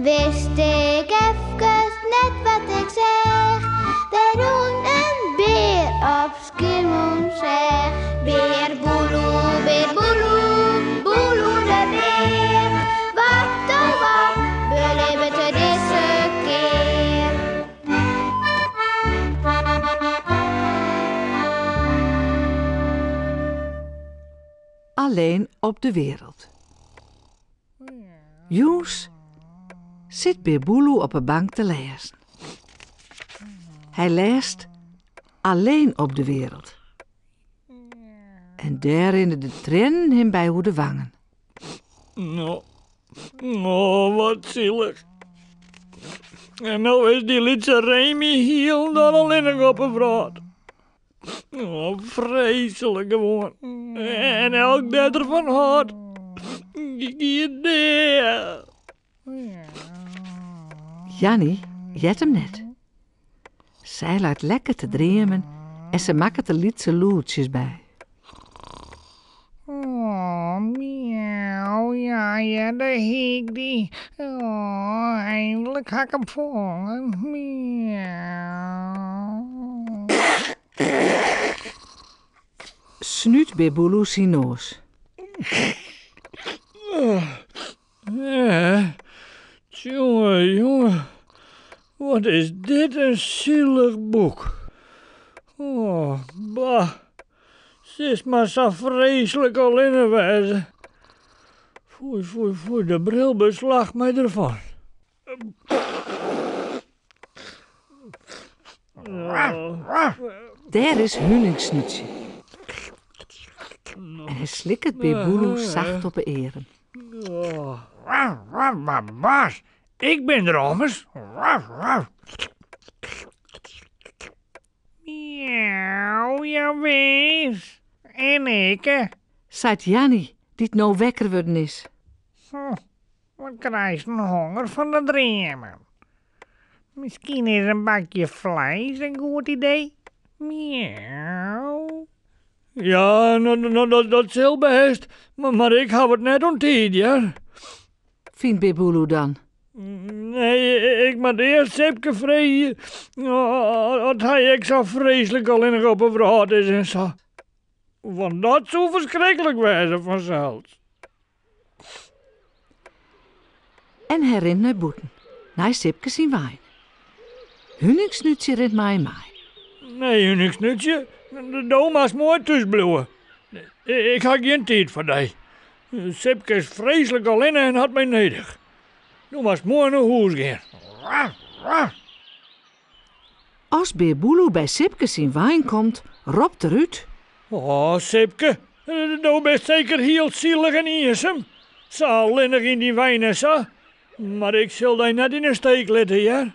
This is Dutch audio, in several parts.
wist ik even net wat ik zeg. Er roept een beer op Schiermonnikoog. Beer boeloe, boeloe de beer. Wat oh wat, beleven te deze keer. Alleen op de wereld. Joes zit bij Boeloe op een bank te lezen. Hij leest Alleen op de wereld. En daar in de tranen hem bij hoe de wangen. Oh, wat zielig. En nou is die lietse Remy hier dan alleen op een vraat. Oh, vreselijk gewoon. En elk dat ervan had. Jannie jet hem net. Zij laat lekker te dreamen en ze maakt de lietse loertjes bij. Oh, miauw, ja, daar heek die. Oh, eindelijk ga ik hem vangen. Miauw. Snuut bij Boeloe zijn noos. Jongen. Wat is dit een zielig boek. Oh, bah. Ze is maar zo vreselijk alleen wijze. Foei, de bril beslaagt mij ervan. Daar is Huningsnoetje. En hij slikt bij Boeloe zacht op de eren. Bas, ik ben er ommers. Miauw, ja wees. En ik, Zait Jannie, die het nou wekker worden is. wat krijg je een honger van de dreamen? Misschien is een bakje vlees een goed idee. Miauw. Ja, dat zal best. Maar ik hou het net ontdekt, ja. Vindt bij Boeloe dan. Nee, ik moet eerst Sepke vrije. Dat hij ik zo vreselijk alleen op een verhaal is en zo. Want dat zou verschrikkelijk wezen vanzelf. En hij rent naar boeten. Naar Sipke zien wijn. Huningsnoetje rent mij. Nee, niks nutje. De oma is mooi tussenbloeien. Ik heb geen tijd voor die. Sepke is vreselijk alleen en had mij nodig. Nu was mooi naar huis gaan. Als bij Boeloe bij Sipke zien wijn komt, roept eruit. Oh, Sepke, nou bent zeker heel zielig en eenzaam. Zo alleen in die wijn en zo. Maar ik zal die net in de steek laten, ja?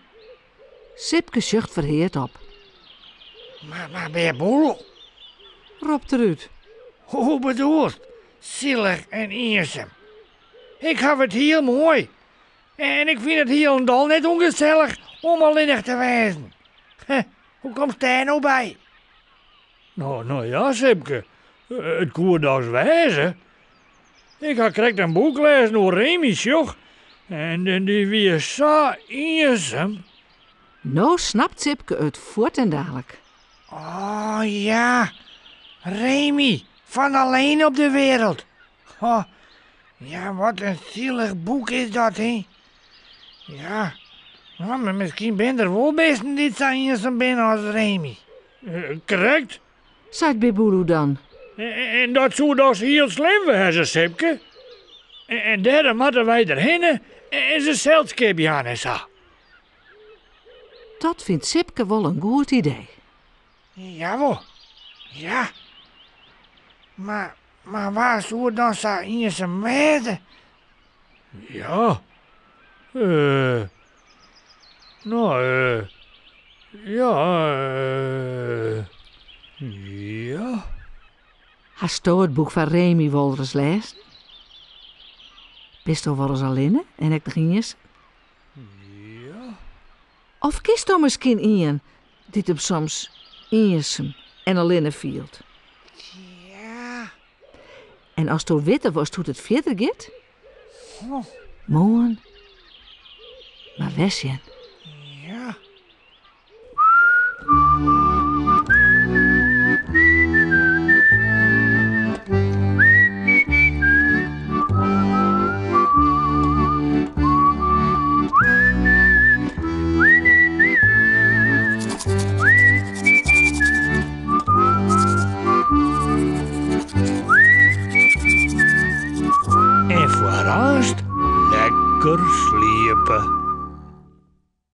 Sipke zucht verheerd op. Maar ben je boel? Roept eruit. Hoe bedoeld? Zielig en eenzaam. Ik heb het heel mooi. En ik vind het hier en dal net ongezellig om alleenig te wezen. Hoe komt daar nou bij? Nou ja, Sepke. Het koerdags wijzen. Ik ga correct een boek lezen over Remy, joch. En die weer zo eenzaam. Nou snapt Sipke het voort en dadelijk. Oh ja, Remy, van Alleen op de Wereld. Oh, ja, wat een zielig boek is dat, hè? Ja, nou, maar misschien ben er wel best niet zo eenzaam ben als Remy. Correct. Zegt bij Boeloe dan. En dat zou dus heel slim wezen, Sepke. En daarom moeten wij erheen en ze zeldskipje aan en zo. Dat vindt Sipke wel een goed idee. Jawel, ja. Maar waar zou dan zo eenzaam wezen? Ja. Ja. Hast je het boek van Remy wel eens lezen? Bist je wel eens alleen en ik eens? Ja. Of kiest je misschien een die hem soms eenzaam en alleen vielt? Ja. En als je witte was hoe het verder gaat? Oh. Morgen, Maar wesjen, Ja. En vooral lekker sliepen.